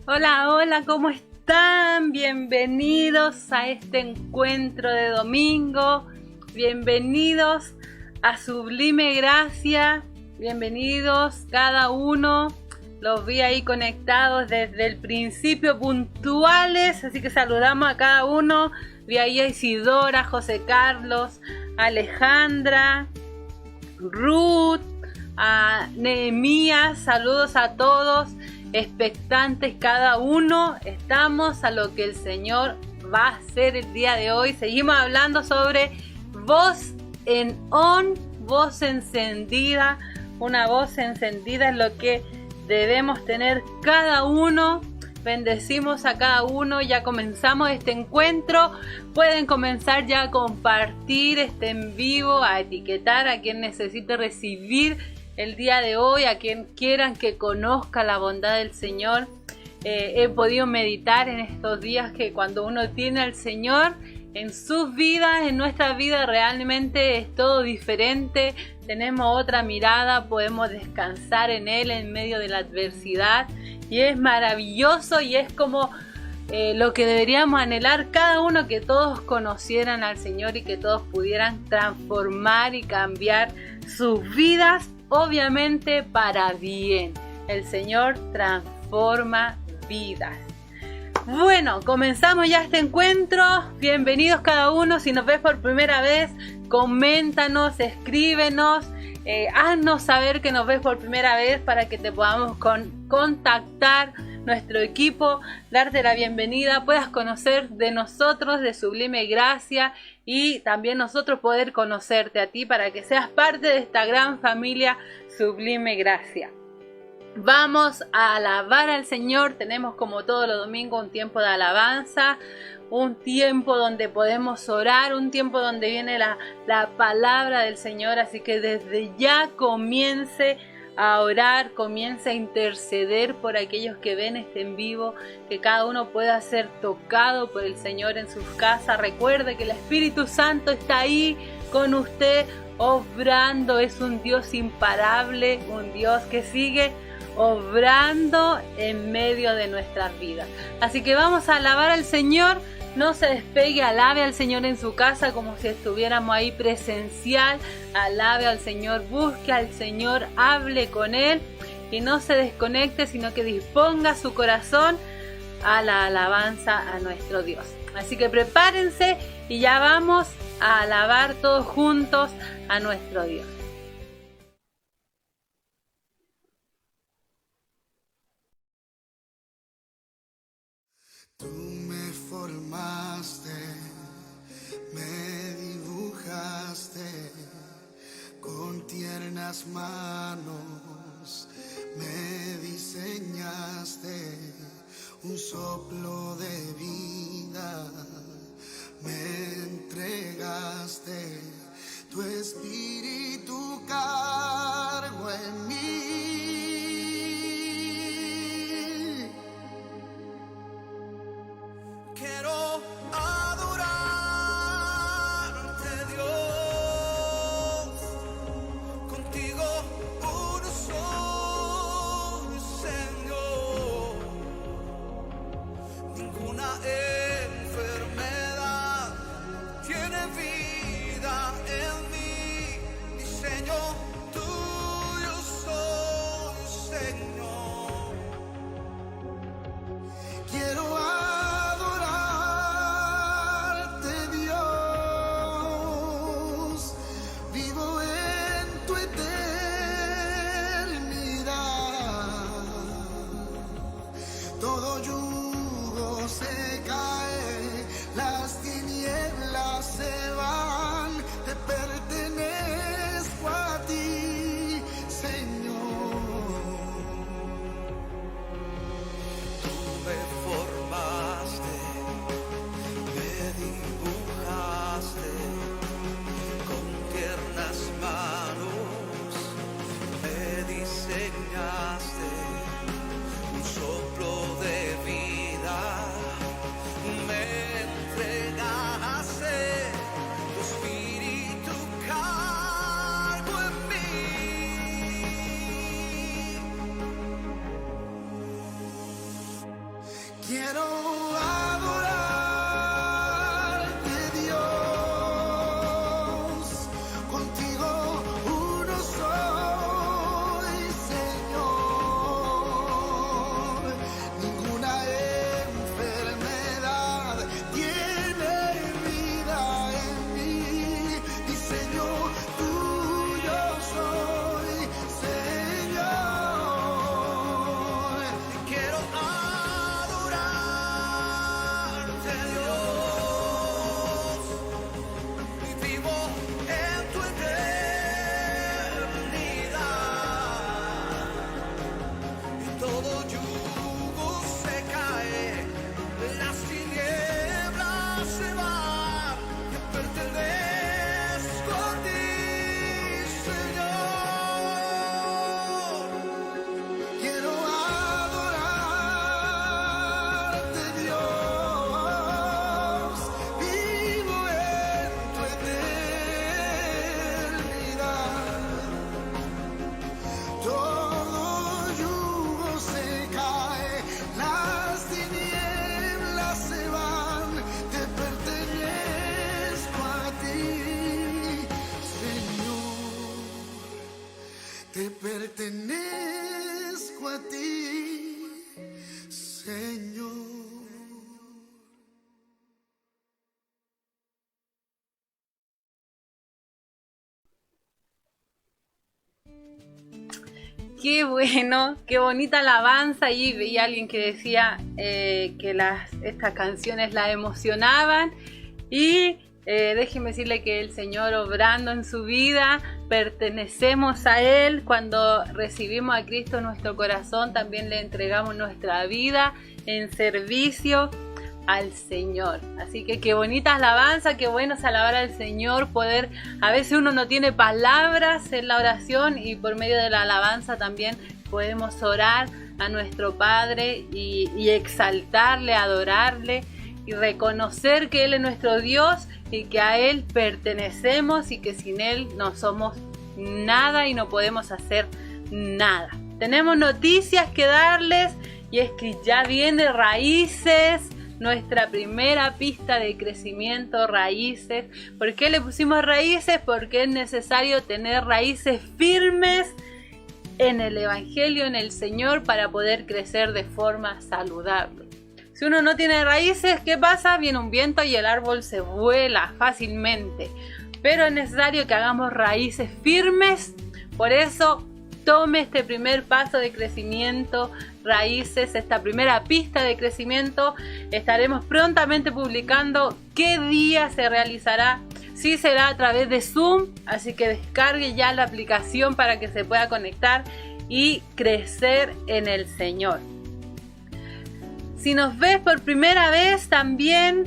Hola, hola, ¿cómo están? Bienvenidos a este encuentro de domingo. Bienvenidos a Sublime Gracia. Bienvenidos cada uno. Los vi ahí conectados desde el principio, puntuales. Así que saludamos a cada uno. Vi ahí a Isidora, José Carlos, Alejandra, Ruth, a Nehemías. Saludos a todos. Expectantes cada uno, estamos a lo que el Señor va a hacer el día de hoy. Seguimos hablando sobre voz en on, voz encendida. Una voz encendida es lo que debemos tener cada uno. Bendecimos a cada uno. Ya comenzamos este encuentro. Pueden comenzar ya a compartir este en vivo, a etiquetar a quien necesite recibir el día de hoy, a quien quieran que conozca la bondad del Señor. He podido meditar en estos días que cuando uno tiene al Señor en sus vidas, en nuestra vida, realmente es todo diferente. Tenemos otra mirada, podemos descansar en Él en medio de la adversidad. Y es maravilloso y es como lo que deberíamos anhelar cada uno, que todos conocieran al Señor y que todos pudieran transformar y cambiar sus vidas. Obviamente para bien. El Señor transforma vidas. Bueno, comenzamos ya este encuentro. Bienvenidos cada uno. Si nos ves por primera vez, coméntanos, escríbenos, haznos saber que nos ves por primera vez para que te podamos contactar nuestro equipo, darte la bienvenida, puedas conocer de nosotros, de Sublime Gracia, y también nosotros poder conocerte a ti para que seas parte de esta gran familia Sublime Gracia. Vamos a alabar al Señor. Tenemos como todos los domingos un tiempo de alabanza, un tiempo donde podemos orar, un tiempo donde viene la palabra del Señor. Así que desde ya comience a orar, comience a interceder por aquellos que ven este en vivo, que cada uno pueda ser tocado por el Señor en sus casas. Recuerde que el Espíritu Santo está ahí con usted, obrando. Es un Dios imparable, un Dios que sigue obrando en medio de nuestras vidas. Así que vamos a alabar al Señor. No se despegue, alabe al Señor en su casa como si estuviéramos ahí presencial. Alabe al Señor, busque al Señor, hable con Él y no se desconecte, sino que disponga su corazón a la alabanza a nuestro Dios. Así que prepárense y ya vamos a alabar todos juntos a nuestro Dios. Tú me formaste, me dibujaste con tiernas manos, me diseñaste un soplo de vida, me entregaste tu espíritu cargo en mí. Quiero adorarte, Dios, contigo uno soy, Señor. Ninguna enfermedad tiene vida en mí, diseño tuyo soy, Señor. Quiero todo yugo se cae, las tinieblas se van, te pertenezco a ti, Señor. Tú me formaste, me dibujaste con tiernas manos, me diseñaste un soplo de vida, me entregaste tu espíritu cargo en mí. Quiero adorarte, Dios. Contigo uno soy, Señor. Ninguna enfermedad tiene vida en mí. Diseño tuyo soy, Señor. Quiero adorarte, Dios, y vivo en tu eternidad. Y todo yugo se cae, las tinieblas se van. Te pertenezco a ti, Señor. Quiero adorarte, Dios. Vivo en tu eternidad. Todo yugo se cae, las tinieblas se van. Te pertenezco a ti, Señor. Te pertenezco a ti, Señor. Qué bueno, qué bonita alabanza. Y veía a alguien que decía que estas canciones la emocionaban. Y déjeme decirle que el Señor obrando en su vida, pertenecemos a Él. Cuando recibimos a Cristo en nuestro corazón, también le entregamos nuestra vida en servicio al Señor. Así que qué bonita alabanza, qué bueno es alabar al Señor, poder, a veces uno no tiene palabras en la oración y por medio de la alabanza también podemos orar a nuestro Padre y exaltarle, adorarle y reconocer que Él es nuestro Dios y que a Él pertenecemos y que sin Él no somos nada y no podemos hacer nada. Tenemos noticias que darles y es que ya viene Raíces, nuestra primera pista de crecimiento, Raíces. ¿Por qué le pusimos Raíces? Porque es necesario tener raíces firmes en el Evangelio, en el Señor, para poder crecer de forma saludable. Si uno no tiene raíces, ¿qué pasa? Viene un viento y el árbol se vuela fácilmente. Pero es necesario que hagamos raíces firmes. Por eso tome este primer paso de crecimiento, Raíces, esta primera pista de crecimiento. Estaremos prontamente publicando qué día se realizará. Sí, será a través de Zoom, así que descargue ya la aplicación para que se pueda conectar y crecer en el Señor. Si nos ves por primera vez también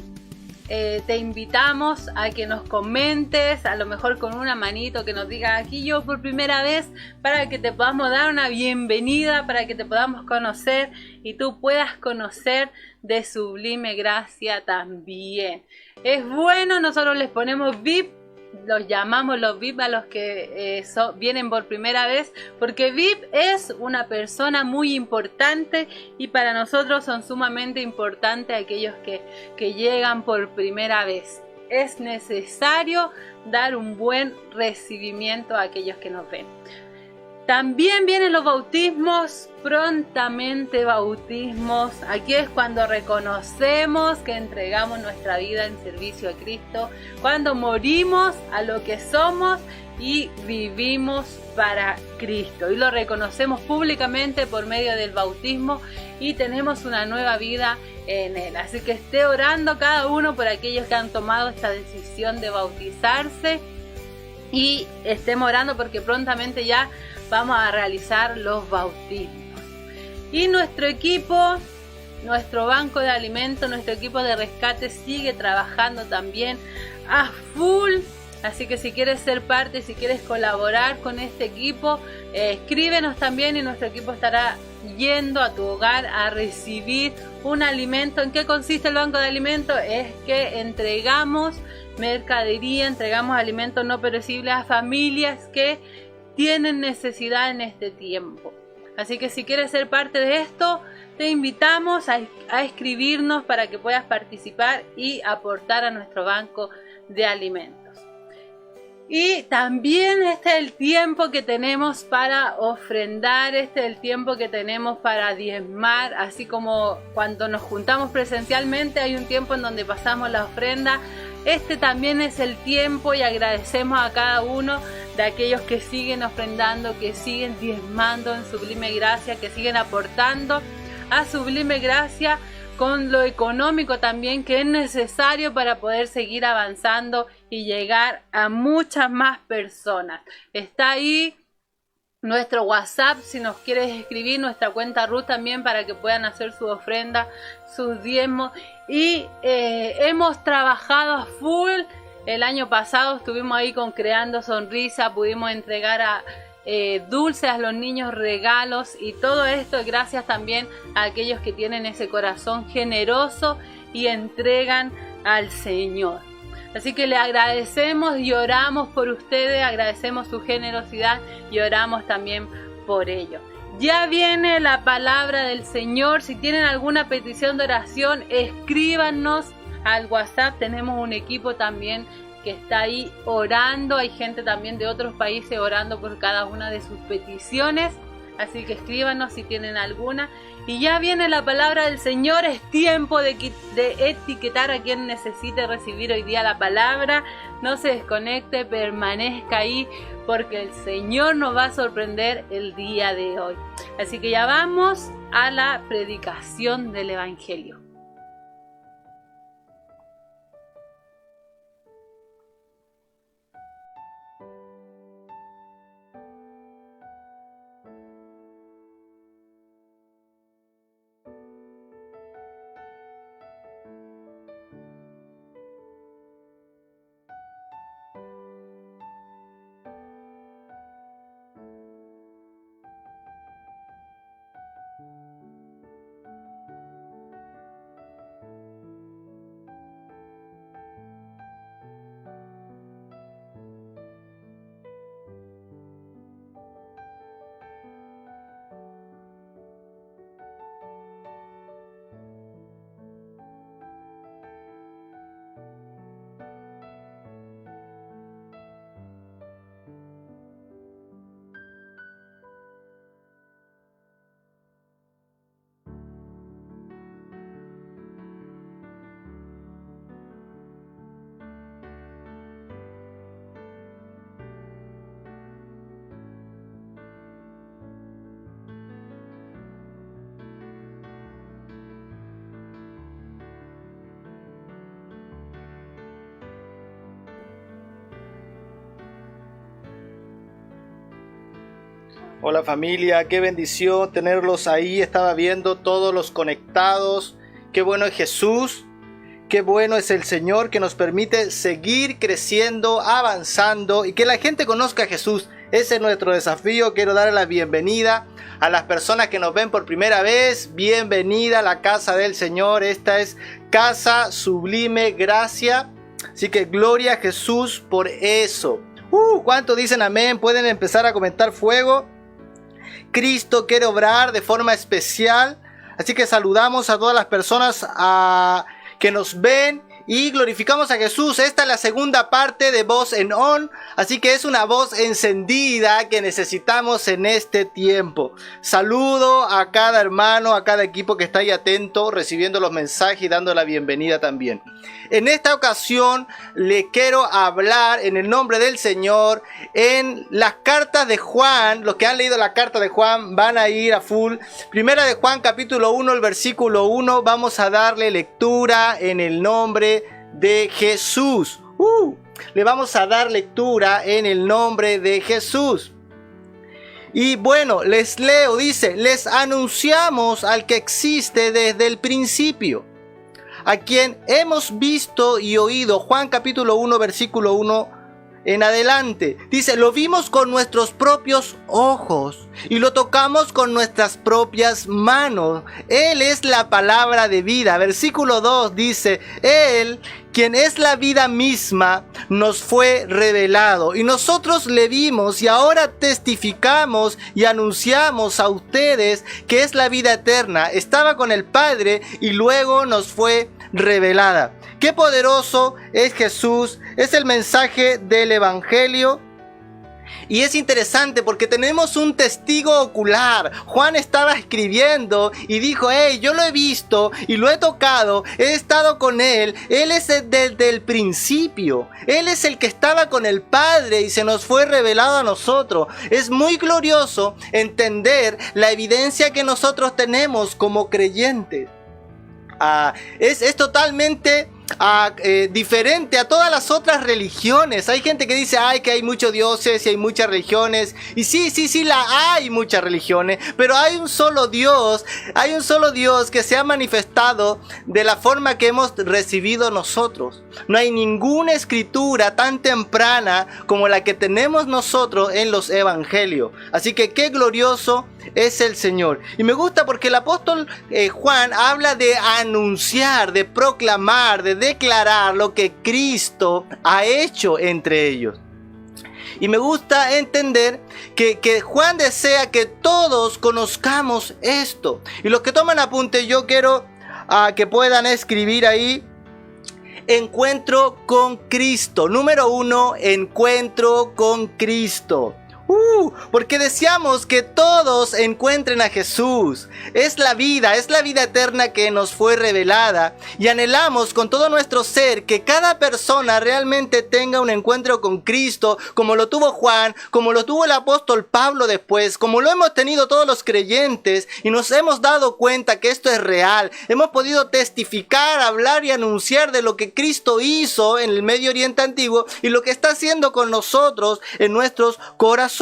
te invitamos a que nos comentes, a lo mejor con una manito, que nos diga aquí yo por primera vez, para que te podamos dar una bienvenida, para que te podamos conocer y tú puedas conocer de Sublime Gracia también. Es bueno, nosotros les ponemos VIP, los llamamos los VIP a los que vienen por primera vez, porque VIP es una persona muy importante y para nosotros son sumamente importantes aquellos que llegan por primera vez. Es necesario dar un buen recibimiento a aquellos que nos ven. También vienen los bautismos, prontamente bautismos. Aquí es cuando reconocemos que entregamos nuestra vida en servicio a Cristo, cuando morimos a lo que somos y vivimos para Cristo. Y lo reconocemos públicamente por medio del bautismo y tenemos una nueva vida en Él. Así que esté orando cada uno por aquellos que han tomado esta decisión de bautizarse y estemos orando porque prontamente ya vamos a realizar los bautismos. Y nuestro equipo, nuestro banco de alimentos, nuestro equipo de rescate sigue trabajando también a full. Así que si quieres ser parte, si quieres colaborar con este equipo, escríbenos también y nuestro equipo estará yendo a tu hogar a recibir un alimento. ¿En qué consiste el banco de alimentos? Es que entregamos mercadería, entregamos alimentos no perecibles a familias que tienen necesidad en este tiempo. Así que si quieres ser parte de esto, te invitamos a escribirnos para que puedas participar y aportar a nuestro banco de alimentos. Y también este es el tiempo que tenemos para ofrendar, este es el tiempo que tenemos para diezmar, así como cuando nos juntamos presencialmente hay un tiempo en donde pasamos la ofrenda. Este también es el tiempo y agradecemos a cada uno de aquellos que siguen ofrendando, que siguen diezmando en Sublime Gracia, que siguen aportando a Sublime Gracia con lo económico también que es necesario para poder seguir avanzando y llegar a muchas más personas. Está ahí nuestro WhatsApp, si nos quieres escribir, nuestra cuenta Ruth también para que puedan hacer su ofrenda, sus diezmos. Y hemos trabajado a full. El año pasado estuvimos ahí con Creando Sonrisa, pudimos entregar a dulces a los niños, regalos, y todo esto gracias también a aquellos que tienen ese corazón generoso y entregan al Señor. Así que le agradecemos y oramos por ustedes, agradecemos su generosidad y oramos también por ello. Ya viene la palabra del Señor. Si tienen alguna petición de oración, escríbanos al WhatsApp. Tenemos un equipo también que está ahí orando. Hay gente también de otros países orando por cada una de sus peticiones. Así que escríbanos si tienen alguna. Y ya viene la palabra del Señor. Es tiempo de etiquetar a quien necesite recibir hoy día la palabra. No se desconecte, permanezca ahí, porque el Señor nos va a sorprender el día de hoy. Así que ya vamos a la predicación del Evangelio. Hola familia, qué bendición tenerlos ahí. Estaba viendo todos los conectados. Qué bueno es Jesús, qué bueno es el Señor que nos permite seguir creciendo, avanzando y que la gente conozca a Jesús. Ese es nuestro desafío. Quiero darle la bienvenida a las personas que nos ven por primera vez. Bienvenida a la casa del Señor. Esta es Casa Sublime Gracia. Así que gloria a Jesús por eso. ¿Cuántos dicen amén? Pueden empezar a comentar fuego. Cristo quiere obrar de forma especial. Así que saludamos a todas las personas que nos ven y glorificamos a Jesús. Esta es la segunda parte de Voz en On. Así que es una voz encendida que necesitamos en este tiempo. Saludo a cada hermano, a cada equipo que está ahí atento, recibiendo los mensajes y dando la bienvenida también. En esta ocasión le quiero hablar en el nombre del Señor en las cartas de Juan. Los que han leído la carta de Juan van a ir a full. Primera de Juan capítulo 1, el versículo 1. Vamos a darle lectura en el nombre de Jesús. Le vamos a dar lectura en el nombre de Jesús. Y bueno, les leo, dice: les anunciamos al que existe desde el principio, a quien hemos visto y oído. Juan capítulo 1 versículo 1. en adelante. Dice, lo vimos con nuestros propios ojos y lo tocamos con nuestras propias manos. Él es la palabra de vida. Versículo 2 dice, Él, quien es la vida misma, nos fue revelado. Y nosotros le vimos y ahora testificamos y anunciamos a ustedes que es la vida eterna. Estaba con el Padre y luego nos fue revelada. Qué poderoso es Jesús. Es el mensaje del Evangelio. Y es interesante porque tenemos un testigo ocular. Juan estaba escribiendo y dijo, hey, yo lo he visto y lo he tocado, he estado con él. Él es desde el principio. Él es el que estaba con el Padre y se nos fue revelado a nosotros. Es muy glorioso entender la evidencia que nosotros tenemos como creyentes. Es totalmente diferente a todas las otras religiones. Hay gente que dice que hay muchos dioses y hay muchas religiones, y sí, hay muchas religiones, pero hay un solo Dios que se ha manifestado de la forma que hemos recibido nosotros. No hay ninguna escritura tan temprana como la que tenemos nosotros en los evangelios. Así que qué glorioso es el Señor. Y me gusta porque el apóstol Juan habla de anunciar, de proclamar, de declarar lo que Cristo ha hecho entre ellos. Y me gusta entender que Juan desea que todos conozcamos esto. Y los que toman apunte, yo quiero que puedan escribir ahí: encuentro con Cristo. Número 1, encuentro con Cristo. Porque deseamos que todos encuentren a Jesús. Es la vida eterna que nos fue revelada. Y anhelamos con todo nuestro ser que cada persona realmente tenga un encuentro con Cristo, como lo tuvo Juan, como lo tuvo el apóstol Pablo después, como lo hemos tenido todos los creyentes, y nos hemos dado cuenta que esto es real. Hemos podido testificar, hablar y anunciar de lo que Cristo hizo en el Medio Oriente Antiguo y lo que está haciendo con nosotros en nuestros corazones.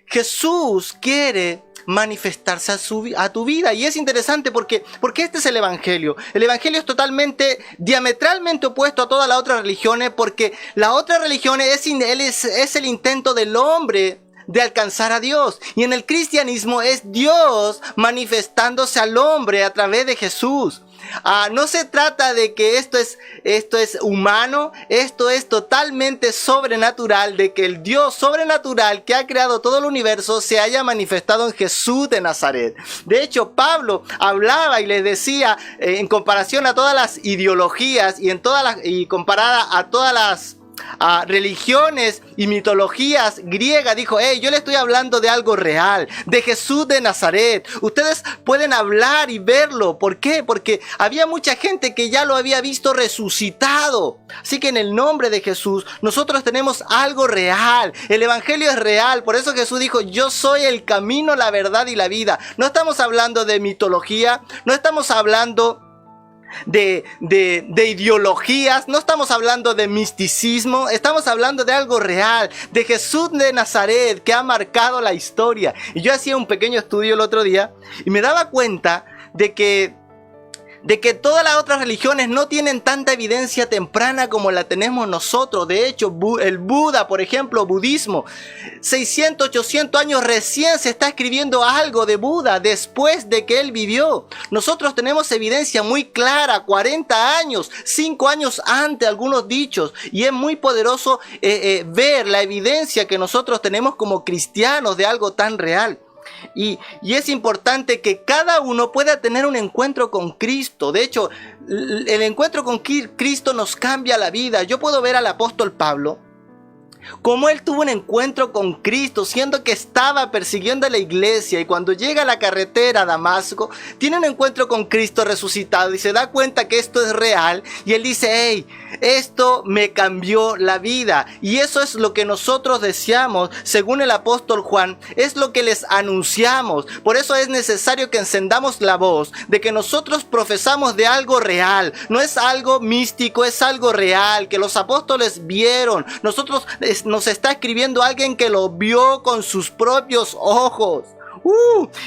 Jesús quiere manifestarse a tu vida, y es interesante porque este es el Evangelio. El Evangelio es diametralmente opuesto a todas las otras religiones, porque la otra religión es el intento del hombre de alcanzar a Dios, y en el cristianismo es Dios manifestándose al hombre a través de Jesús. No se trata de que esto es humano, esto es totalmente sobrenatural, de que el Dios sobrenatural que ha creado todo el universo se haya manifestado en Jesús de Nazaret. De hecho, Pablo hablaba y les decía, en comparación a todas las ideologías y comparada a todas las religiones y mitologías griegas, dijo: yo le estoy hablando de algo real, de Jesús de Nazaret. Ustedes pueden hablar y verlo. ¿Por qué? Porque había mucha gente que ya lo había visto resucitado. Así que en el nombre de Jesús nosotros tenemos algo real. El Evangelio es real. Por eso Jesús dijo: yo soy el camino, la verdad y la vida. No estamos hablando de mitología, no estamos hablando de ideologías, no estamos hablando de misticismo, estamos hablando de algo real, de Jesús de Nazaret, que ha marcado la historia. Y yo hacía un pequeño estudio el otro día y me daba cuenta de que todas las otras religiones no tienen tanta evidencia temprana como la tenemos nosotros. De hecho, el Buda, por ejemplo, budismo, 600, 800 años recién se está escribiendo algo de Buda después de que él vivió. Nosotros tenemos evidencia muy clara, 40 años, 5 años antes, algunos dichos. Y es muy poderoso ver la evidencia que nosotros tenemos como cristianos de algo tan real. Y es importante que cada uno pueda tener un encuentro con Cristo. De hecho, el encuentro con Cristo nos cambia la vida. Yo puedo ver al apóstol Pablo, como él tuvo un encuentro con Cristo, siendo que estaba persiguiendo a la iglesia, y cuando llega a la carretera a Damasco, tiene un encuentro con Cristo resucitado y se da cuenta que esto es real, y él dice: esto me cambió la vida. Y eso es lo que nosotros deseamos, según el apóstol Juan, es lo que les anunciamos. Por eso es necesario que encendamos la voz de que nosotros profesamos de algo real. No es algo místico, es algo real, que los apóstoles vieron. Nos está escribiendo alguien que lo vio con sus propios ojos.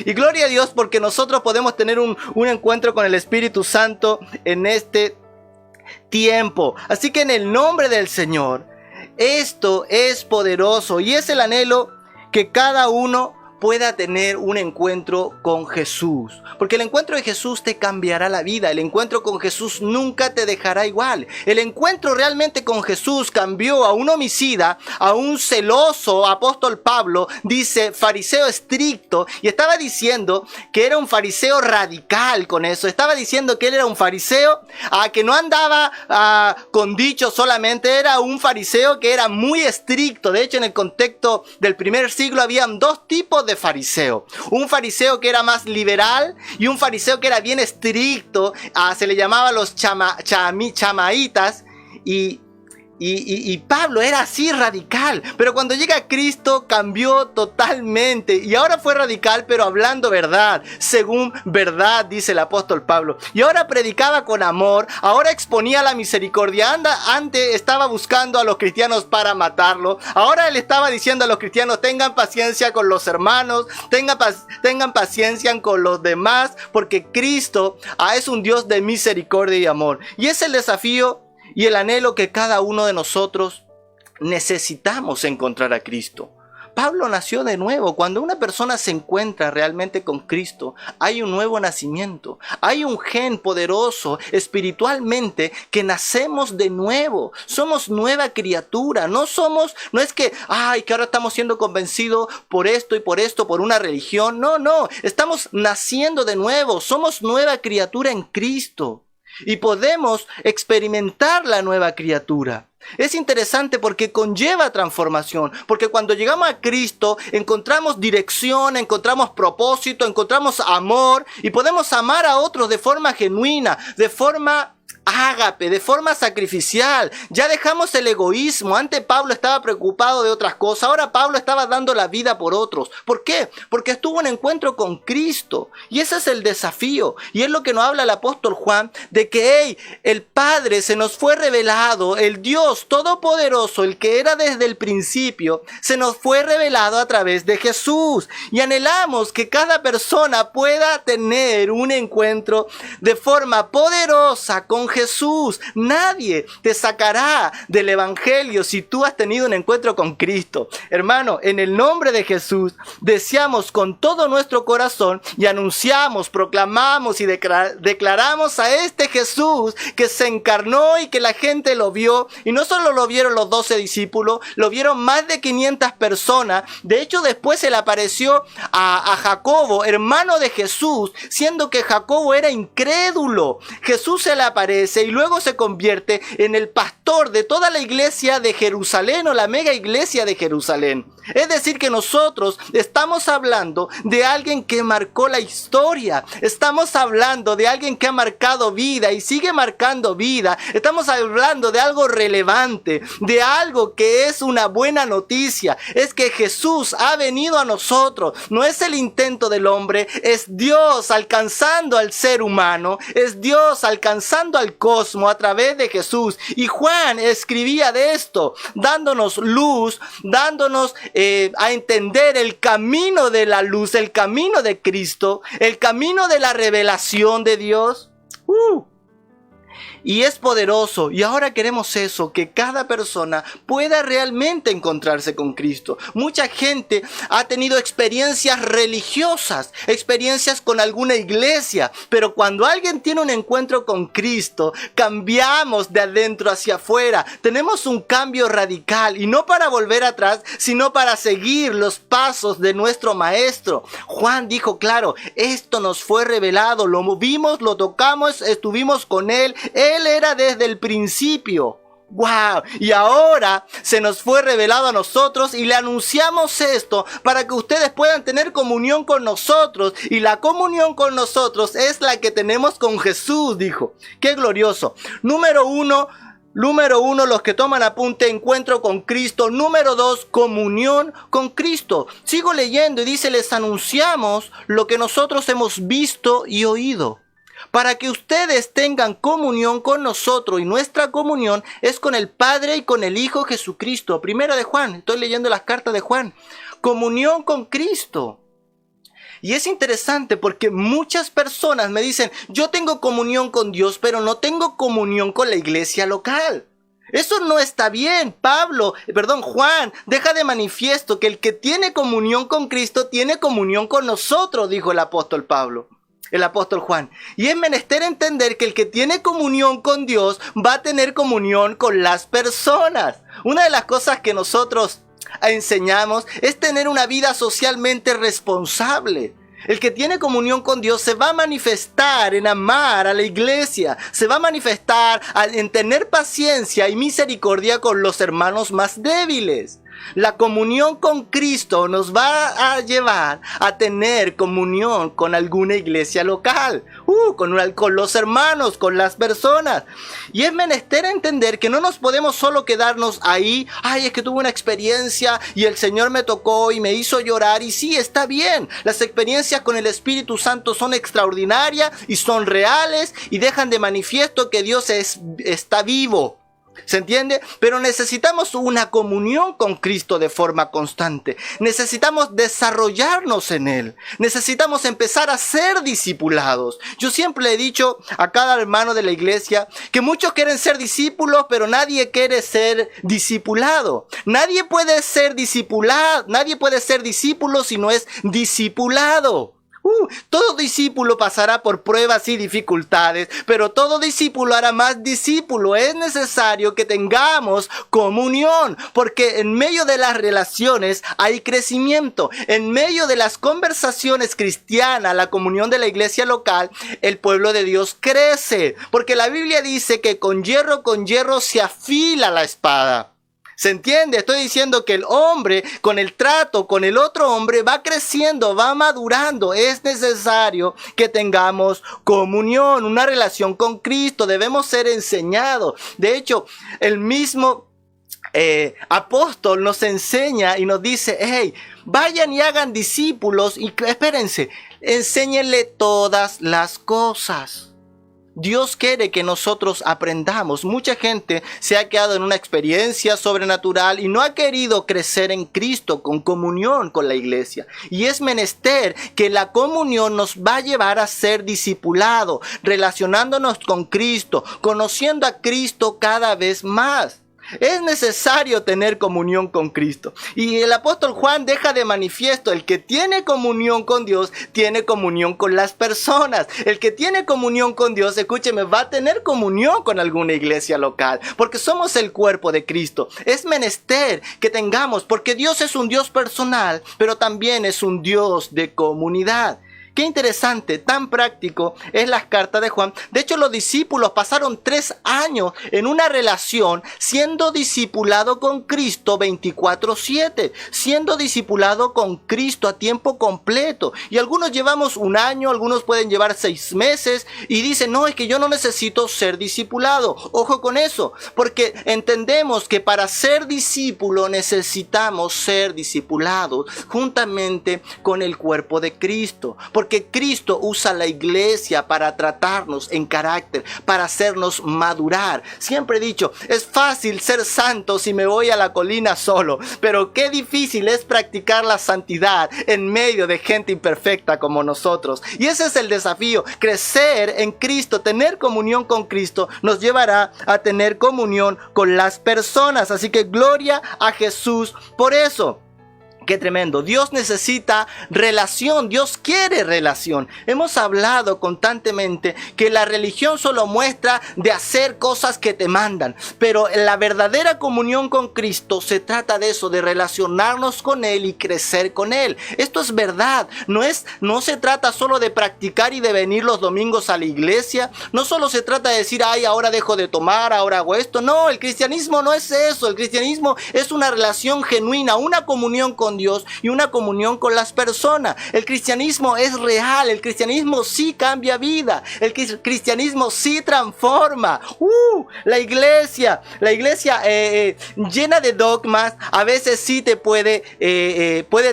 Y gloria a Dios, porque nosotros podemos tener un encuentro con el Espíritu Santo en este tiempo. Así que en el nombre del Señor, esto es poderoso y es el anhelo que cada uno pueda tener un encuentro con Jesús. Porque el encuentro de Jesús te cambiará la vida. El encuentro con Jesús nunca te dejará igual. El encuentro realmente con Jesús cambió a un homicida, a un celoso. Apóstol Pablo dice fariseo estricto, y estaba diciendo que era un fariseo radical con eso. Estaba diciendo que él era un fariseo que no andaba con dichos solamente. Era un fariseo que era muy estricto. De hecho, en el contexto del primer siglo habían dos tipos de fariseo. Un fariseo que era más liberal y un fariseo que era bien estricto. Se le llamaba los chamaitas. Y Pablo era así radical, pero cuando llega a Cristo cambió totalmente y ahora fue radical, pero hablando verdad, según verdad, dice el apóstol Pablo. Y ahora predicaba con amor, ahora exponía la misericordia. Antes estaba buscando a los cristianos para matarlo, ahora él estaba diciendo a los cristianos: tengan paciencia con los hermanos, tengan paciencia con los demás, porque Cristo es un Dios de misericordia y amor. Y es el desafío y el anhelo que cada uno de nosotros necesitamos encontrar a Cristo. Pablo nació de nuevo. Cuando una persona se encuentra realmente con Cristo, hay un nuevo nacimiento. Hay un gen poderoso espiritualmente que nacemos de nuevo. Somos nueva criatura. No es que ahora estamos siendo convencidos por esto y por esto, por una religión. No. Estamos naciendo de nuevo. Somos nueva criatura en Cristo. Y podemos experimentar la nueva criatura. Es interesante porque conlleva transformación, porque cuando llegamos a Cristo encontramos dirección, encontramos propósito, encontramos amor y podemos amar a otros de forma genuina, de forma ágape, de forma sacrificial. Ya dejamos el egoísmo. Antes Pablo estaba preocupado de otras cosas, ahora Pablo estaba dando la vida por otros. ¿Por qué? Porque estuvo en encuentro con Cristo, y ese es el desafío, y es lo que nos habla el apóstol Juan, de que el Padre se nos fue revelado, el Dios todopoderoso, el que era desde el principio, se nos fue revelado a través de Jesús, y anhelamos que cada persona pueda tener un encuentro de forma poderosa con Jesús. Nadie te sacará del evangelio si tú has tenido un encuentro con Cristo. Hermano, en el nombre de Jesús deseamos con todo nuestro corazón y anunciamos, proclamamos y declaramos a este Jesús que se encarnó y que la gente lo vio, y no solo lo vieron los 12 discípulos, lo vieron más de 500 personas. De hecho, después se le apareció a Jacobo, hermano de Jesús, siendo que Jacobo era incrédulo. Jesús se le aparece y luego se convierte en el pastor de toda la iglesia de Jerusalén, o la mega iglesia de Jerusalén. Es decir, que nosotros estamos hablando de alguien que marcó la historia. Estamos hablando de alguien que ha marcado vida y sigue marcando vida. Estamos hablando de algo relevante, de algo que es una buena noticia. Es que Jesús ha venido a nosotros. No es el intento del hombre, es Dios alcanzando al ser humano, es Dios alcanzando al cosmos a través de Jesús. Y Juan escribía de esto, dándonos luz, dándonos a entender el camino de la luz, el camino de Cristo, el camino de la revelación de Dios. Y es poderoso, y ahora queremos eso, que cada persona pueda realmente encontrarse con Cristo. Mucha gente ha tenido experiencias religiosas, experiencias con alguna iglesia, pero cuando alguien tiene un encuentro con Cristo, cambiamos de adentro hacia afuera. Tenemos un cambio radical, y no para volver atrás, sino para seguir los pasos de nuestro Maestro. Juan dijo claro, esto nos fue revelado, lo vimos, lo tocamos, estuvimos con Él era desde el principio. ¡Wow! Y ahora se nos fue revelado a nosotros y le anunciamos esto para que ustedes puedan tener comunión con nosotros. Y la comunión con nosotros es la que tenemos con Jesús, dijo. ¡Qué glorioso! Número uno, los que toman apunte, encuentro con Cristo. Número 2, comunión con Cristo. Sigo leyendo y dice, les anunciamos lo que nosotros hemos visto y oído, para que ustedes tengan comunión con nosotros, y nuestra comunión es con el Padre y con el Hijo Jesucristo. Primera de Juan, estoy leyendo las cartas de Juan. Comunión con Cristo. Y es interesante porque muchas personas me dicen, yo tengo comunión con Dios, pero no tengo comunión con la iglesia local. Eso no está bien. Juan deja de manifiesto que el que tiene comunión con Cristo tiene comunión con nosotros, dijo el apóstol Juan. Y es menester entender que el que tiene comunión con Dios va a tener comunión con las personas. Una de las cosas que nosotros enseñamos es tener una vida socialmente responsable. El que tiene comunión con Dios se va a manifestar en amar a la iglesia, se va a manifestar en tener paciencia y misericordia con los hermanos más débiles. La comunión con Cristo nos va a llevar a tener comunión con alguna iglesia local, con los hermanos, con las personas. Y es menester entender que no nos podemos solo quedarnos ahí. Es que tuve una experiencia y el Señor me tocó y me hizo llorar. Y sí, está bien. Las experiencias con el Espíritu Santo son extraordinarias y son reales y dejan de manifiesto que Dios está vivo. ¿Se entiende? Pero necesitamos una comunión con Cristo de forma constante. Necesitamos desarrollarnos en Él. Necesitamos empezar a ser discipulados. Yo siempre le he dicho a cada hermano de la iglesia que muchos quieren ser discípulos, pero nadie quiere ser discipulado. Nadie puede ser discípulo si no es discipulado. Todo discípulo pasará por pruebas y dificultades, pero todo discípulo hará más discípulo. Es necesario que tengamos comunión, porque en medio de las relaciones hay crecimiento. En medio de las conversaciones cristianas, la comunión de la iglesia local, el pueblo de Dios crece, porque la Biblia dice que con hierro se afila la espada. ¿Se entiende? Estoy diciendo que el hombre con el trato con el otro hombre va creciendo, va madurando. Es necesario que tengamos comunión, una relación con Cristo. Debemos ser enseñados. De hecho, el mismo apóstol nos enseña y nos dice, vayan y hagan discípulos y espérense, enséñenle todas las cosas. Dios quiere que nosotros aprendamos. Mucha gente se ha quedado en una experiencia sobrenatural y no ha querido crecer en Cristo con comunión con la iglesia. Y es menester que la comunión nos va a llevar a ser discipulados, relacionándonos con Cristo, conociendo a Cristo cada vez más. Es necesario tener comunión con Cristo. Y el apóstol Juan deja de manifiesto, el que tiene comunión con Dios, tiene comunión con las personas. El que tiene comunión con Dios, escúcheme, va a tener comunión con alguna iglesia local, porque somos el cuerpo de Cristo. Es menester que tengamos, porque Dios es un Dios personal, pero también es un Dios de comunidad. Qué interesante, tan práctico es las cartas de Juan. De hecho, los discípulos pasaron 3 años en una relación siendo discipulado con Cristo 24/7, siendo discipulado con Cristo a tiempo completo. Y algunos llevamos 1 año, algunos pueden llevar 6 meses y dicen, no, es que yo no necesito ser discipulado. Ojo con eso, porque entendemos que para ser discípulo necesitamos ser discipulados juntamente con el cuerpo de Cristo. Porque Cristo usa la iglesia para tratarnos en carácter, para hacernos madurar. Siempre he dicho, es fácil ser santo si me voy a la colina solo, pero qué difícil es practicar la santidad en medio de gente imperfecta como nosotros. Y ese es el desafío, crecer en Cristo, tener comunión con Cristo nos llevará a tener comunión con las personas. Así que gloria a Jesús por eso. Qué tremendo. Dios necesita relación. Dios quiere relación. Hemos hablado constantemente que la religión solo muestra de hacer cosas que te mandan. Pero la verdadera comunión con Cristo se trata de eso, de relacionarnos con Él y crecer con Él. Esto es verdad. No se trata solo de practicar y de venir los domingos a la iglesia. No solo se trata de decir, ahora dejo de tomar, ahora hago esto. No, el cristianismo no es eso. El cristianismo es una relación genuina, una comunión con Dios y una comunión con las personas. El cristianismo es real, el cristianismo sí cambia vida, el cristianismo sí transforma. La iglesia llena de dogmas a veces sí te puede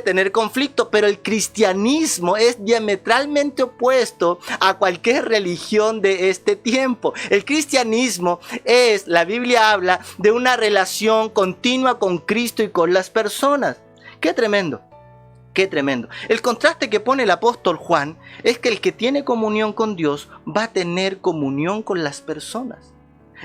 tener conflicto, pero el cristianismo es diametralmente opuesto a cualquier religión de este tiempo. El cristianismo la Biblia habla de una relación continua con Cristo y con las personas. ¡Qué tremendo! Qué tremendo. El contraste que pone el apóstol Juan es que el que tiene comunión con Dios va a tener comunión con las personas.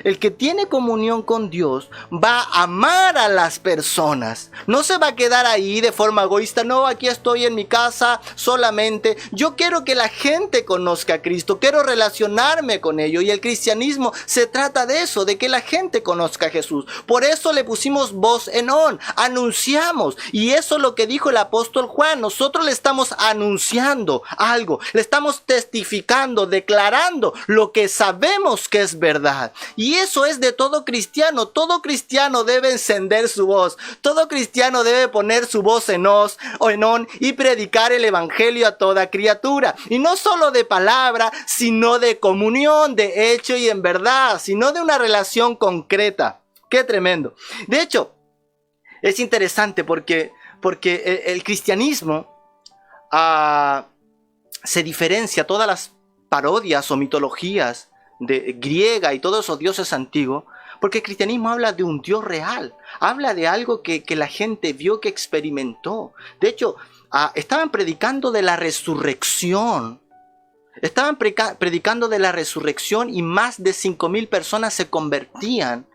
El que tiene comunión con Dios va a amar a las personas. No se va a quedar ahí de forma egoísta. No, aquí estoy en mi casa solamente. Yo quiero que la gente conozca a Cristo. Quiero relacionarme con ellos. Y el cristianismo se trata de eso, de que la gente conozca a Jesús. Por eso le pusimos voz en on. Anunciamos. Y eso es lo que dijo el apóstol Juan. Nosotros le estamos anunciando algo. Le estamos testificando, declarando lo que sabemos que es verdad. Y eso es de todo cristiano. Todo cristiano debe encender su voz. Todo cristiano debe poner su voz en on y predicar el evangelio a toda criatura. Y no solo de palabra, sino de comunión, de hecho y en verdad, sino de una relación concreta. ¡Qué tremendo! De hecho, es interesante porque el cristianismo se diferencia. Todas las parodias o mitologías griega y todos esos dioses antiguos, porque el cristianismo habla de un Dios real, habla de algo que la gente vio, que experimentó. De hecho, estaban predicando de la resurrección. Estaban predicando de la resurrección y más de 5,000 personas se convertían,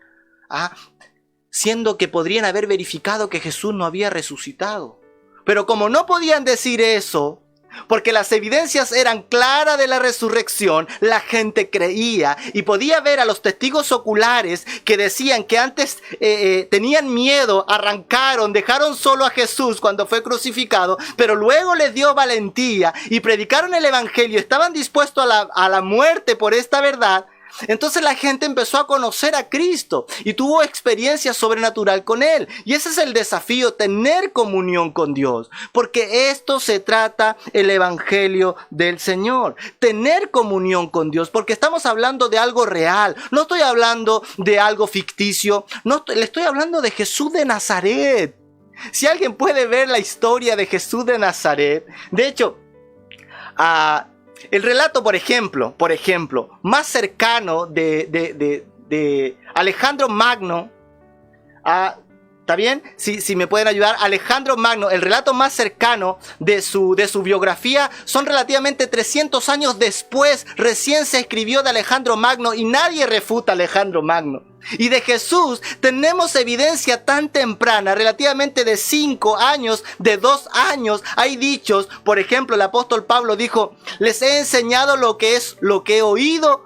siendo que podrían haber verificado que Jesús no había resucitado. Pero como no podían decir eso, porque las evidencias eran claras de la resurrección, la gente creía y podía ver a los testigos oculares que decían que antes tenían miedo, arrancaron, dejaron solo a Jesús cuando fue crucificado, pero luego les dio valentía y predicaron el evangelio, estaban dispuestos a la muerte por esta verdad. Entonces la gente empezó a conocer a Cristo y tuvo experiencia sobrenatural con Él. Y ese es el desafío, tener comunión con Dios. Porque esto se trata el Evangelio del Señor. Tener comunión con Dios, porque estamos hablando de algo real. No estoy hablando de algo ficticio. Le estoy hablando de Jesús de Nazaret. Si alguien puede ver la historia de Jesús de Nazaret, de hecho, el relato, por ejemplo, más cercano de Alejandro Magno, ¿está bien? Si me pueden ayudar, Alejandro Magno, el relato más cercano de su biografía son relativamente 300 años después, recién se escribió de Alejandro Magno y nadie refuta a Alejandro Magno. Y de Jesús tenemos evidencia tan temprana, relativamente de 5 años, de 2 años. Hay dichos, por ejemplo, el apóstol Pablo dijo: les he enseñado lo que he oído,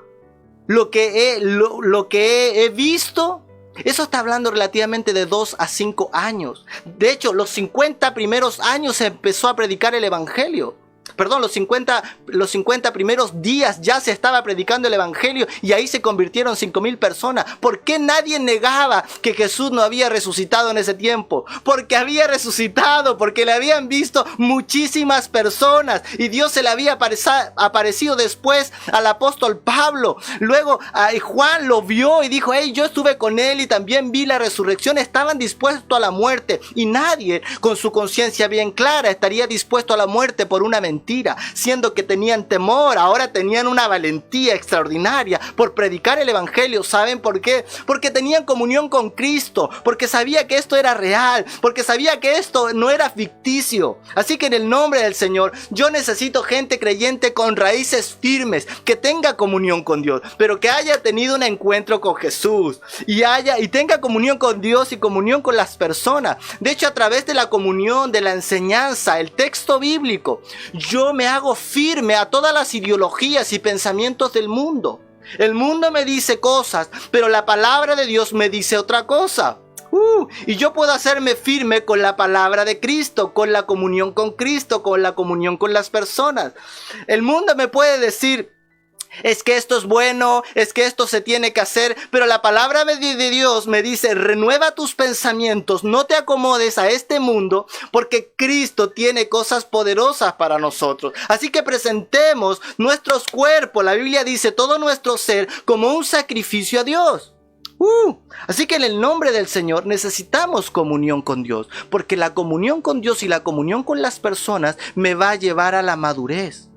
lo que he visto. Eso está hablando relativamente de 2 a 5 años. De hecho, los 50 primeros años se empezó a predicar el evangelio. Perdón, los 50 primeros días ya se estaba predicando el evangelio y ahí se convirtieron 5,000 personas. ¿Por qué nadie negaba que Jesús no había resucitado en ese tiempo? Porque había resucitado, porque le habían visto muchísimas personas y Dios se le había aparecido después al apóstol Pablo. Luego Juan lo vio y dijo: hey, yo estuve con él y también vi la resurrección. Estaban dispuestos a la muerte y nadie con su conciencia bien clara estaría dispuesto a la muerte por una mentira. Siendo que tenían temor, ahora tenían una valentía extraordinaria por predicar el evangelio. ¿Saben por qué? Porque tenían comunión con Cristo, porque sabía que esto era real, porque sabía que esto no era ficticio. Así que en el nombre del Señor, yo necesito gente creyente con raíces firmes, que tenga comunión con Dios, pero que haya tenido un encuentro con Jesús y tenga comunión con Dios y comunión con las personas. De hecho, a través de la comunión, de la enseñanza, el texto bíblico, yo me hago firme a todas las ideologías y pensamientos del mundo. El mundo me dice cosas, pero la palabra de Dios me dice otra cosa. Y yo puedo hacerme firme con la palabra de Cristo, con la comunión con Cristo, con la comunión con las personas. El mundo me puede decir: es que esto es bueno, es que esto se tiene que hacer, pero la palabra de Dios me dice: renueva tus pensamientos, no te acomodes a este mundo, porque Cristo tiene cosas poderosas para nosotros. Así que presentemos nuestros cuerpos, la Biblia dice, todo nuestro ser, como un sacrificio a Dios. Así que en el nombre del Señor necesitamos comunión con Dios, porque la comunión con Dios y la comunión con las personas me va a llevar a la madurez.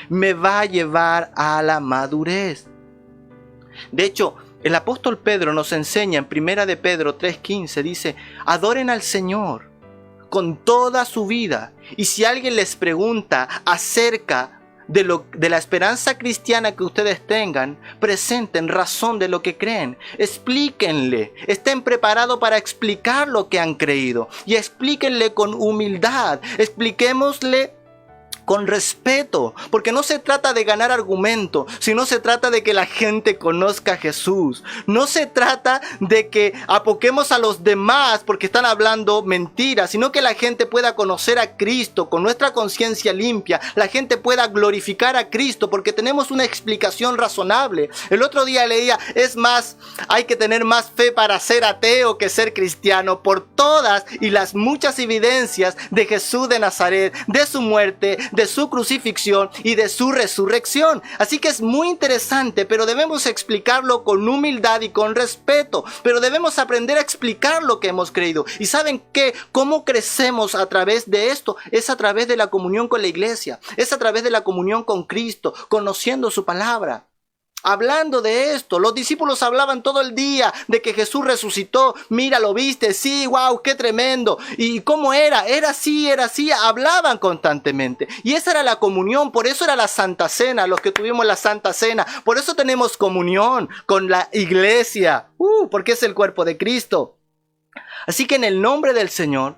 Me va a llevar a la madurez. De hecho, el apóstol Pedro nos enseña en 1 de Pedro 3:15, dice: adoren al Señor con toda su vida. Y si alguien les pregunta acerca de la esperanza cristiana que ustedes tengan, presenten razón de lo que creen, explíquenle, estén preparados para explicar lo que han creído y explíquenle con humildad, expliquémosle con respeto, porque no se trata de ganar argumento, sino se trata de que la gente conozca a Jesús. No se trata de que apoquemos a los demás porque están hablando mentiras, sino que la gente pueda conocer a Cristo con nuestra conciencia limpia, la gente pueda glorificar a Cristo porque tenemos una explicación razonable. El otro día leía, es más, hay que tener más fe para ser ateo que ser cristiano, por todas y las muchas evidencias de Jesús de Nazaret, de su muerte, de su crucifixión y de su resurrección. Así que es muy interesante, pero debemos explicarlo con humildad y con respeto, pero debemos aprender a explicar lo que hemos creído. Y ¿saben qué? ¿Cómo crecemos a través de esto? Es a través de la comunión con la iglesia, es a través de la comunión con Cristo, conociendo su palabra. Hablando de esto, los discípulos hablaban todo el día de que Jesús resucitó. Mira, ¿lo viste? Sí, wow, qué tremendo. ¿Y cómo era? Era así, hablaban constantemente. Y esa era la comunión, por eso era la Santa Cena, los que tuvimos la Santa Cena. Por eso tenemos comunión con la iglesia, porque es el cuerpo de Cristo. Así que en el nombre del Señor,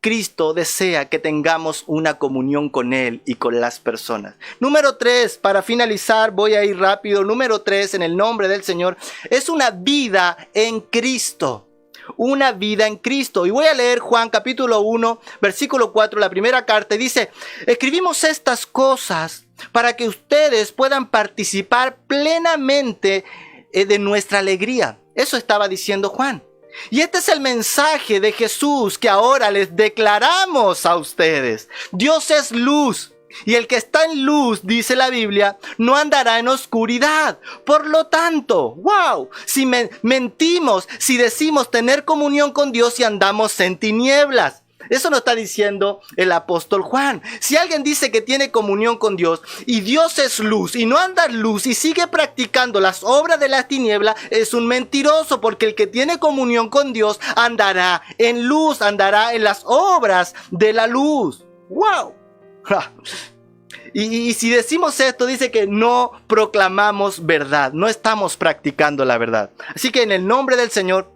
Cristo desea que tengamos una comunión con Él y con las personas. Número 3, para finalizar, voy a ir rápido. Número 3, en el nombre del Señor, es una vida en Cristo. Una vida en Cristo. Y voy a leer Juan capítulo 1, versículo 4, la primera carta. Dice, escribimos estas cosas para que ustedes puedan participar plenamente de nuestra alegría. Eso estaba diciendo Juan. Y este es el mensaje de Jesús que ahora les declaramos a ustedes. Dios es luz, y el que está en luz, dice la Biblia, no andará en oscuridad. Por lo tanto, wow, si mentimos, si decimos tener comunión con Dios y andamos en tinieblas. Eso no está diciendo el apóstol Juan. Si alguien dice que tiene comunión con Dios y Dios es luz y no anda en luz y sigue practicando las obras de las tinieblas, es un mentiroso, porque el que tiene comunión con Dios andará en luz, andará en las obras de la luz. ¡Wow! Y si decimos esto, dice que no proclamamos verdad, no estamos practicando la verdad. Así que en el nombre del Señor,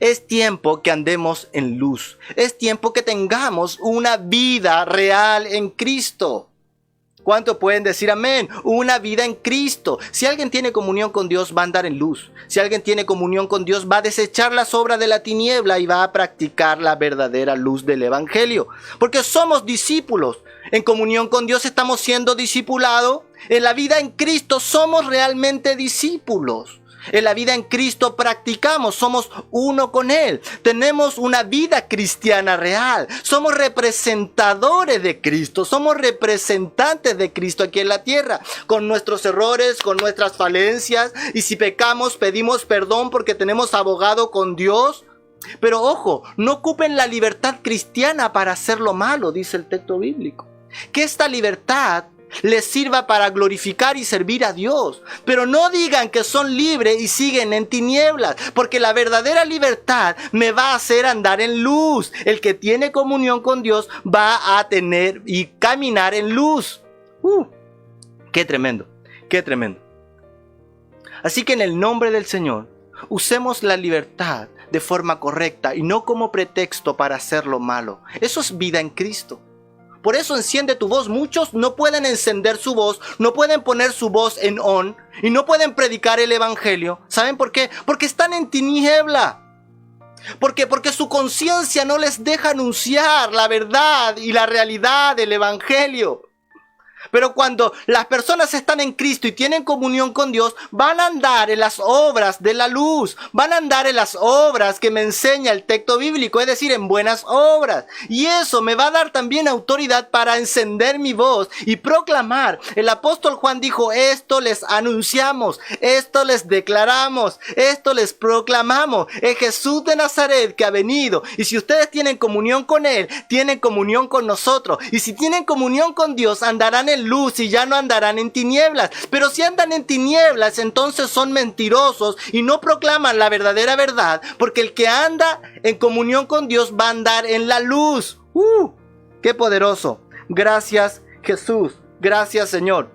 es tiempo que andemos en luz. Es tiempo que tengamos una vida real en Cristo. ¿Cuánto pueden decir amén? Una vida en Cristo. Si alguien tiene comunión con Dios, va a andar en luz. Si alguien tiene comunión con Dios, va a desechar las obras de la tiniebla y va a practicar la verdadera luz del Evangelio. Porque somos discípulos. En comunión con Dios estamos siendo discipulados. En la vida en Cristo somos realmente discípulos. En la vida en Cristo practicamos, somos uno con Él. Tenemos una vida cristiana real. Somos representadores de Cristo. Somos representantes de Cristo aquí en la tierra. Con nuestros errores, con nuestras falencias. Y si pecamos, pedimos perdón porque tenemos abogado con Dios. Pero ojo, no ocupen la libertad cristiana para hacer lo malo, dice el texto bíblico. Que esta libertad les sirva para glorificar y servir a Dios. Pero no digan que son libres y siguen en tinieblas, porque la verdadera libertad me va a hacer andar en luz. El que tiene comunión con Dios va a tener y caminar en luz. Qué tremendo, qué tremendo. Así que en el nombre del Señor, usemos la libertad de forma correcta y no como pretexto para hacer lo malo. Eso es vida en Cristo. Por eso enciende tu voz. Muchos no pueden encender su voz, no pueden poner su voz en on y no pueden predicar el evangelio. ¿Saben por qué? Porque están en tiniebla. Porque su conciencia no les deja anunciar la verdad y la realidad del evangelio. Pero cuando las personas están en Cristo y tienen comunión con Dios, van a andar en las obras de la luz, van a andar en las obras que me enseña el texto bíblico, es decir, en buenas obras. Y eso me va a dar también autoridad para encender mi voz y proclamar. El apóstol Juan dijo, esto les anunciamos, esto les declaramos, esto les proclamamos. Es Jesús de Nazaret que ha venido. Y si ustedes tienen comunión con Él, tienen comunión con nosotros. Y si tienen comunión con Dios, andarán están en luz y ya no andarán en tinieblas. Pero si andan en tinieblas, entonces son mentirosos y no proclaman la verdadera verdad, porque el que anda en comunión con Dios va a andar en la luz. ¡Qué poderoso! Gracias, Jesús. Gracias, Señor.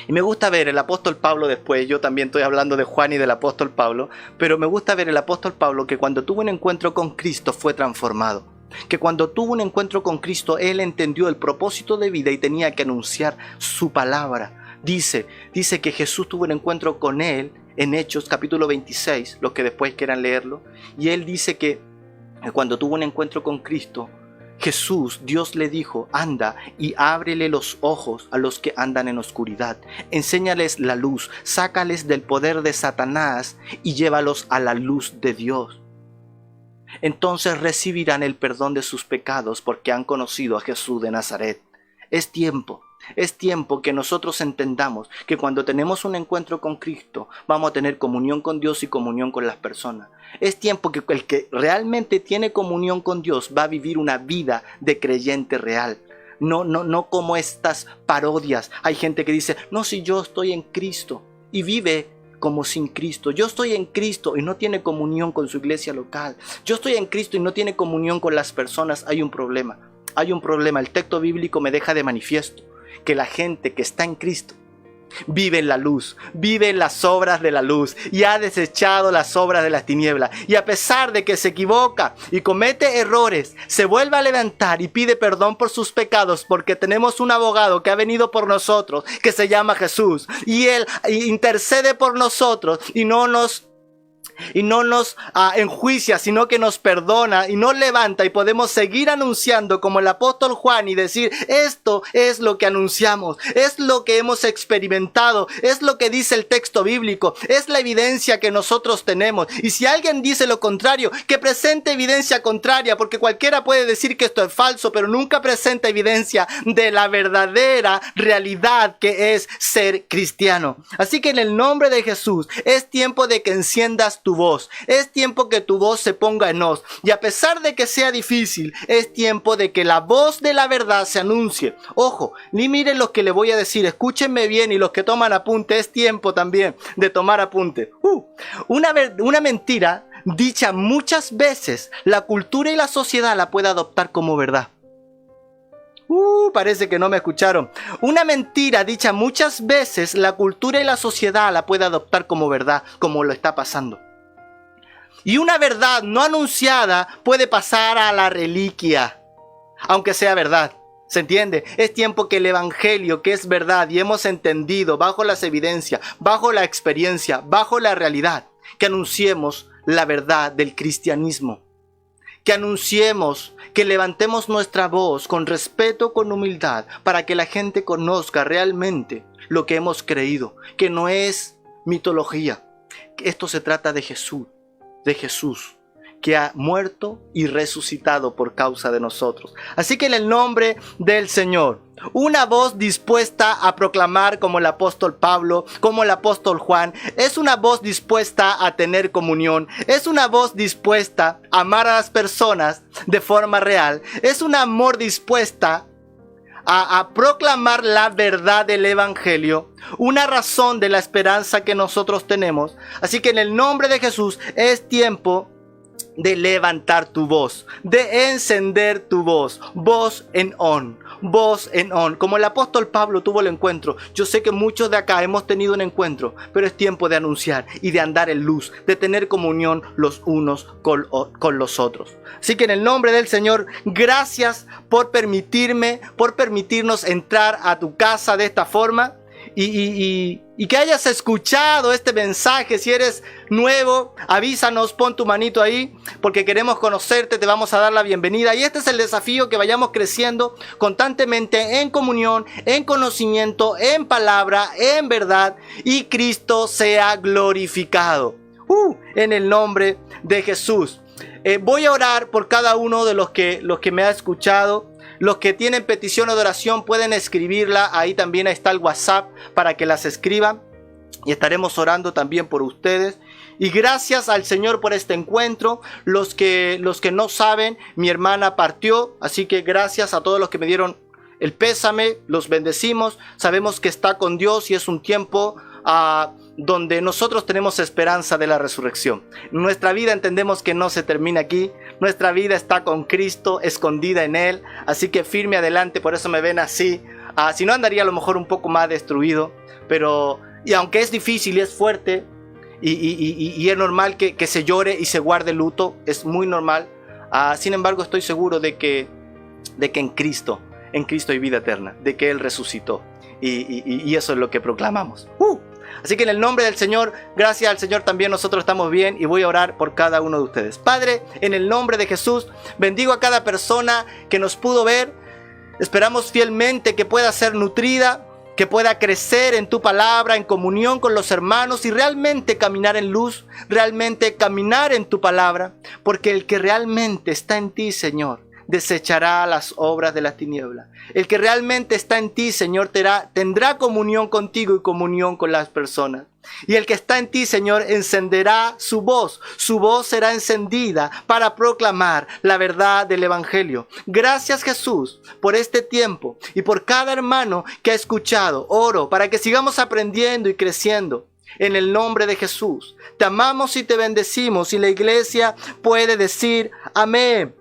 Y me gusta ver el apóstol Pablo después, yo también estoy hablando de Juan y del apóstol Pablo, pero me gusta ver el apóstol Pablo que cuando tuvo un encuentro con Cristo fue transformado. Que cuando tuvo un encuentro con Cristo, él entendió el propósito de vida y tenía que anunciar su palabra. Dice que Jesús tuvo un encuentro con él en Hechos capítulo 26, los que después quieran leerlo, y él dice que cuando tuvo un encuentro con Cristo, Jesús, Dios le dijo, anda y ábrele los ojos a los que andan en oscuridad, enséñales la luz, sácales del poder de Satanás y llévalos a la luz de Dios. Entonces recibirán el perdón de sus pecados porque han conocido a Jesús de Nazaret. Es tiempo que nosotros entendamos que cuando tenemos un encuentro con Cristo, vamos a tener comunión con Dios y comunión con las personas. Es tiempo que el que realmente tiene comunión con Dios va a vivir una vida de creyente real. No como estas parodias. Hay gente que dice, no, si yo estoy en Cristo, y vive como sin Cristo. Yo estoy en Cristo y no tiene comunión con su iglesia local. Yo estoy en Cristo y no tiene comunión con las personas. Hay un problema. El texto bíblico me deja de manifiesto que la gente que está en Cristo vive en la luz, vive en las obras de la luz y ha desechado las obras de las tinieblas. Y a pesar de que se equivoca y comete errores, se vuelve a levantar y pide perdón por sus pecados, porque tenemos un abogado que ha venido por nosotros, que se llama Jesús, y Él intercede por nosotros y no nos enjuicia, sino que nos perdona y nos levanta, y podemos seguir anunciando como el apóstol Juan y decir, esto es lo que anunciamos, es lo que hemos experimentado, es lo que dice el texto bíblico, es la evidencia que nosotros tenemos. Y si alguien dice lo contrario, que presente evidencia contraria, porque cualquiera puede decir que esto es falso, pero nunca presenta evidencia de la verdadera realidad que es ser cristiano. Así que en el nombre de Jesús, es tiempo de que enciendas tu voz, es tiempo que tu voz se ponga en hoz, y a pesar de que sea difícil, es tiempo de que la voz de la verdad se anuncie. Ojo, ni miren lo que le voy a decir, escúchenme bien, y los que toman apunte, es tiempo también de tomar apunte. Una mentira dicha muchas veces, la cultura y la sociedad la puede adoptar como verdad. Parece que no me escucharon. Una mentira dicha muchas veces, la cultura y la sociedad la puede adoptar como verdad, como lo está pasando. Y una verdad no anunciada puede pasar a la reliquia, aunque sea verdad. ¿Se entiende? Es tiempo que el evangelio, que es verdad y hemos entendido bajo las evidencias, bajo la experiencia, bajo la realidad, que anunciemos la verdad del cristianismo. Que anunciemos, que levantemos nuestra voz con respeto, con humildad, para que la gente conozca realmente lo que hemos creído, que no es mitología. Esto se trata de Jesús, que ha muerto y resucitado por causa de nosotros. Así que en el nombre del Señor, una voz dispuesta a proclamar como el apóstol Pablo, como el apóstol Juan, es una voz dispuesta a tener comunión, es una voz dispuesta a amar a las personas de forma real, es un amor dispuesta a proclamar la verdad del evangelio, una razón de la esperanza que nosotros tenemos. Así que en el nombre de Jesús es tiempo de levantar tu voz, de encender tu voz, voz en on, como el apóstol Pablo tuvo el encuentro. Yo sé que muchos de acá hemos tenido un encuentro, pero es tiempo de anunciar y de andar en luz, de tener comunión los unos con los otros. Así que en el nombre del Señor, gracias por permitirnos entrar a tu casa de esta forma. Y que hayas escuchado este mensaje. Si eres nuevo, avísanos, pon tu manito ahí, porque queremos conocerte, te vamos a dar la bienvenida. Y este es el desafío, que vayamos creciendo constantemente en comunión, en conocimiento, en palabra, en verdad, y Cristo sea glorificado. En el nombre de Jesús. Voy a orar por cada uno de los que me ha escuchado. Los que tienen petición o de oración pueden escribirla. Ahí también está el WhatsApp para que las escriban. Y estaremos orando también por ustedes. Y gracias al Señor por este encuentro. Los que no saben, mi hermana partió. Así que gracias a todos los que me dieron el pésame, los bendecimos, sabemos que está con Dios y es un tiempo donde nosotros tenemos esperanza de la resurrección. Nuestra vida entendemos que no se termina aquí, nuestra vida está con Cristo, escondida en Él, así que firme adelante, por eso me ven así. Si no andaría a lo mejor un poco más destruido, pero y aunque es difícil y es fuerte y es normal que se llore y se guarde luto, es muy normal. Sin embargo, estoy seguro de que en Cristo hay vida eterna, de que Él resucitó y eso es lo que proclamamos. Así que en el nombre del Señor, gracias al Señor también nosotros estamos bien y voy a orar por cada uno de ustedes. Padre, en el nombre de Jesús, bendigo a cada persona que nos pudo ver. Esperamos fielmente que pueda ser nutrida, que pueda crecer en tu palabra, en comunión con los hermanos y realmente caminar en luz, realmente caminar en tu palabra, porque el que realmente está en ti, Señor, desechará las obras de las tinieblas. El que realmente está en ti, Señor, tendrá comunión contigo y comunión con las personas. Y el que está en ti, Señor, encenderá su voz. Su voz será encendida para proclamar la verdad del Evangelio. Gracias, Jesús, por este tiempo y por cada hermano que ha escuchado. Oro para que sigamos aprendiendo y creciendo. En el nombre de Jesús, te amamos y te bendecimos. Y la iglesia puede decir amén.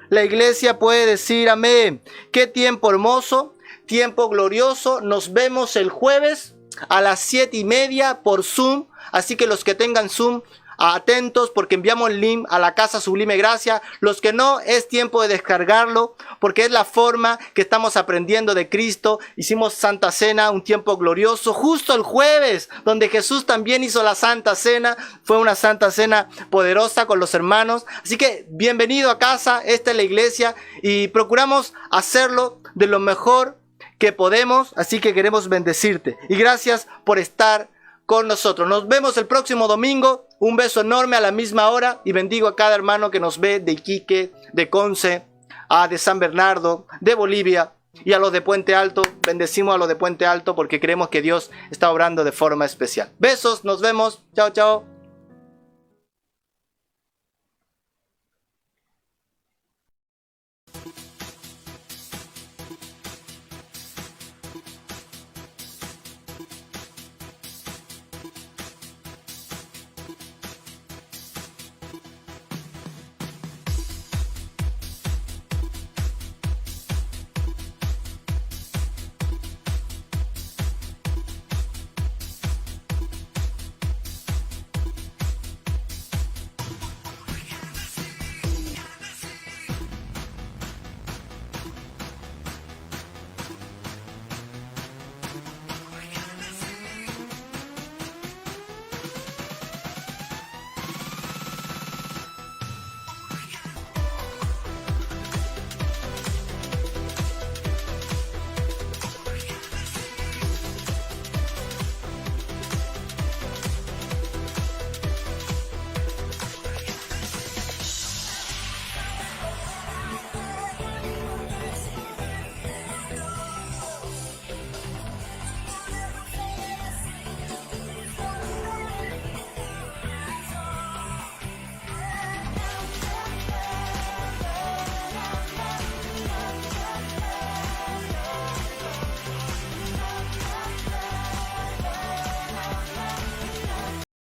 La iglesia puede decir amén. Qué tiempo hermoso, tiempo glorioso. Nos vemos el jueves a las 7:30 por Zoom. Así que los que tengan Zoom, atentos porque enviamos el link a la Casa Sublime Gracia. Los que no, es tiempo de descargarlo porque es la forma que estamos aprendiendo de Cristo. Hicimos Santa Cena, un tiempo glorioso, justo el jueves, donde Jesús también hizo la Santa Cena. Fue una Santa Cena poderosa con los hermanos. Así que bienvenido a casa, esta es la iglesia y procuramos hacerlo de lo mejor que podemos. Así que queremos bendecirte y gracias por estar con nosotros. Nos vemos el próximo domingo. Un beso enorme a la misma hora y bendigo a cada hermano que nos ve de Iquique, de Conce, de San Bernardo, de Bolivia y a los de Puente Alto. Bendecimos a los de Puente Alto porque creemos que Dios está obrando de forma especial. Besos, nos vemos. Chao, chao.